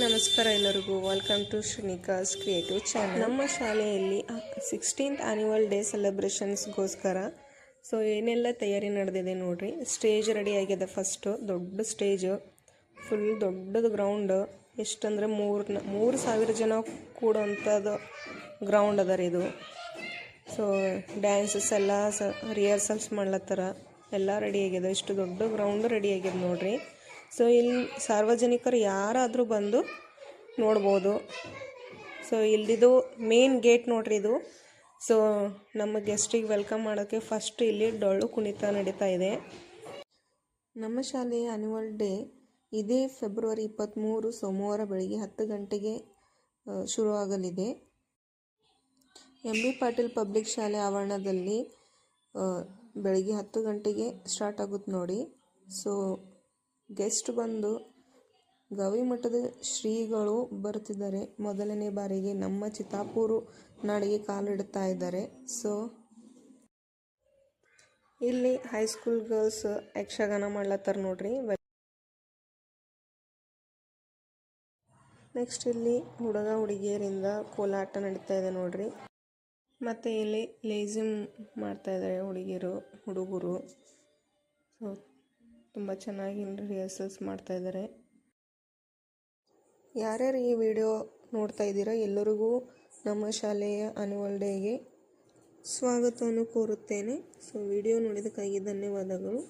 ನಮಸ್ಕಾರ ಎಲ್ಲರಿಗೂ. Welcome to Shrinikas creative channel. ನಮ್ಮ ಶಾಲೆಯಲ್ಲಿ 16th ಆ್ಯನ್ಯುವಲ್ ಡೇ ಸೆಲೆಬ್ರೇಷನ್ಸ್ಗೋಸ್ಕರ ಏನೆಲ್ಲ ತಯಾರಿ ನಡೆದಿದೆ ನೋಡ್ರಿ. ಸ್ಟೇಜ್ ರೆಡಿ ಆಗಿದೆ. ಫಸ್ಟು ದೊಡ್ಡ ಸ್ಟೇಜು, ಫುಲ್ ದೊಡ್ಡದು ಗ್ರೌಂಡ್. ಎಷ್ಟಂದರೆ 3,000 ಜನ ಕೂಡೋಂಥದ್ದು ಗ್ರೌಂಡ್ ಅದ ರೀ ಇದು. ಡ್ಯಾನ್ಸಸ್ ಎಲ್ಲ ರಿಹರ್ಸಲ್ಸ್ ಮಾಡ್ಲತ್ತಾರ. ಎಲ್ಲ ರೆಡಿ ಆಗಿದೆ. ಇಷ್ಟು ದೊಡ್ಡ ಗ್ರೌಂಡ್ ರೆಡಿ ಆಗಿದೆ ನೋಡ್ರಿ. ಇಲ್ಲಿ ಸಾರ್ವಜನಿಕರು ಯಾರಾದರೂ ಬಂದು ನೋಡ್ಬೋದು. ಇಲ್ಲಿದು ಮೇನ್ ಗೇಟ್ ನೋಡ್ರಿ ಇದು. ನಮ್ಮ ಗೆಸ್ಟಿಗೆ ವೆಲ್ಕಮ್ ಮಾಡೋಕ್ಕೆ ಫಸ್ಟ್ ಇಲ್ಲಿ ಡೊಳ್ಳು ಕುಣಿತ ನಡೀತಾ ಇದೆ. ನಮ್ಮ ಶಾಲೆಯ ಆ್ಯನ್ಯುವಲ್ ಡೇ ಇದೇ ಫೆಬ್ರವರಿ 23 ಸೋಮವಾರ ಬೆಳಿಗ್ಗೆ 10 ಗಂಟೆಗೆ ಶುರುವಾಗಲಿದೆ. MB ಪಾಟೀಲ್ ಪಬ್ಲಿಕ್ ಶಾಲೆ ಆವರಣದಲ್ಲಿ ಬೆಳಿಗ್ಗೆ 10 ಗಂಟೆಗೆ ಸ್ಟಾರ್ಟ್ ಆಗುತ್ತೆ ನೋಡಿ. ಗೆಸ್ಟ್ ಬಂದು ಗವಿಮಠದ ಶ್ರೀಗಳು ಬರ್ತಿದ್ದಾರೆ. ಮೊದಲನೇ ಬಾರಿಗೆ ನಮ್ಮ ಚಿತ್ತಾಪುರ ನಾಡಿಗೆ ಕಾಲಿಡ್ತಾ ಇದ್ದಾರೆ. ಇಲ್ಲಿ ಹೈಸ್ಕೂಲ್ ಗರ್ಲ್ಸ್ ಯಕ್ಷಗಾನ ಮಾಡ್ಲತ್ತಾರ ನೋಡ್ರಿ. ನೆಕ್ಸ್ಟ್ ಇಲ್ಲಿ ಹುಡುಗ ಹುಡುಗಿಯರಿಂದ ಕೋಲಾಟ ನಡೀತಾ ಇದೆ ನೋಡ್ರಿ. ಮತ್ತು ಇಲ್ಲಿ ಲೇಜಿಮ್ ಮಾಡ್ತಾ ಇದ್ದಾರೆ ಹುಡುಗರು. ತುಂಬ ಚೆನ್ನಾಗಿ ರಿಹರ್ಸಲ್ಸ್ ಮಾಡ್ತಾ ಇದ್ದಾರೆ. ಯಾರ್ಯಾರು ಈ ವಿಡಿಯೋ ನೋಡ್ತಾ ಇದ್ದೀರಾ ಎಲ್ಲರಿಗೂ ನಮ್ಮ ಶಾಲೆಯ ಆ್ಯನ್ಯುವಲ್ ಡೇಗೆ ಸ್ವಾಗತವನ್ನು ಕೋರುತ್ತೇನೆ. ವಿಡಿಯೋ ನೋಡಿದ್ದಕ್ಕಾಗಿ ಧನ್ಯವಾದಗಳು.